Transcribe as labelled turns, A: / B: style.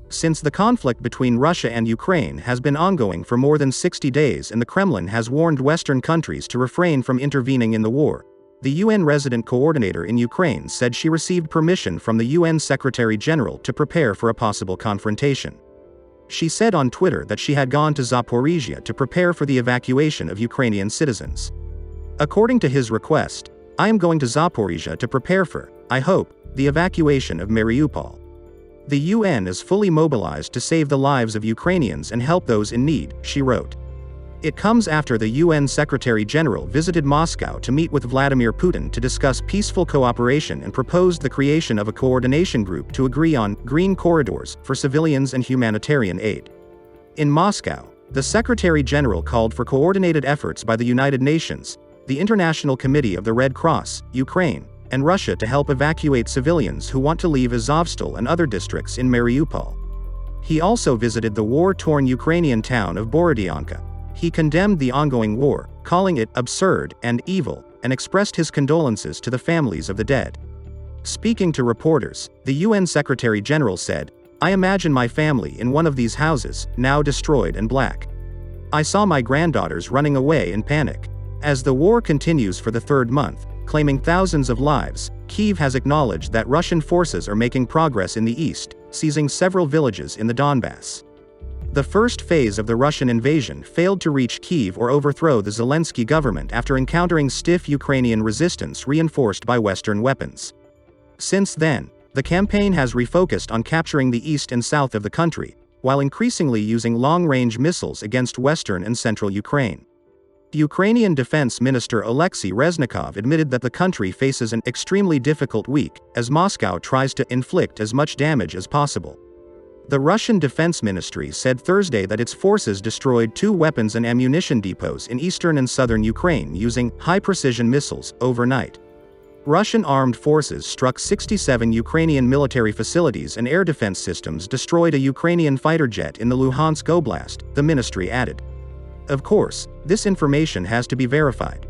A: Since the conflict between Russia and Ukraine has been ongoing for more than 60 days and the Kremlin has warned Western countries to refrain from intervening in the war, the UN resident coordinator in Ukraine said she received permission from the UN Secretary-General to prepare for a possible confrontation. She said on Twitter that she had gone to Zaporizhia to prepare for the evacuation of Ukrainian citizens. According to his request, I am going to Zaporizhia to prepare for, I hope, the evacuation of Mariupol. The UN is fully mobilized to save the lives of Ukrainians and help those in need, she wrote. It comes after the UN Secretary-General visited Moscow to meet with Vladimir Putin to discuss peaceful cooperation and proposed the creation of a coordination group to agree on green corridors for civilians and humanitarian aid. In Moscow, the Secretary-General called for coordinated efforts by the United Nations, the International Committee of the Red Cross, Ukraine, and Russia to help evacuate civilians who want to leave Azovstal and other districts in Mariupol. He also visited the war-torn Ukrainian town of Borodyanka. He condemned the ongoing war, calling it absurd and evil, and expressed his condolences to the families of the dead. Speaking to reporters, the UN Secretary-General said, "I imagine my family in one of these houses, now destroyed and black. I saw my granddaughters running away in panic." As the war continues for the third month, claiming thousands of lives, Kyiv has acknowledged that Russian forces are making progress in the east, seizing several villages in the Donbass. The first phase of the Russian invasion failed to reach Kyiv or overthrow the Zelensky government after encountering stiff Ukrainian resistance reinforced by Western weapons. Since then, the campaign has refocused on capturing the east and south of the country, while increasingly using long-range missiles against western and central Ukraine. Ukrainian Defense Minister Alexei Reznikov admitted that the country faces an extremely difficult week, as Moscow tries to inflict as much damage as possible. The Russian Defense Ministry said Thursday that its forces destroyed 2 weapons and ammunition depots in eastern and southern Ukraine using high-precision missiles overnight. Russian armed forces struck 67 Ukrainian military facilities and air defense systems destroyed a Ukrainian fighter jet in the Luhansk Oblast, the ministry added. Of course, this information has to be verified.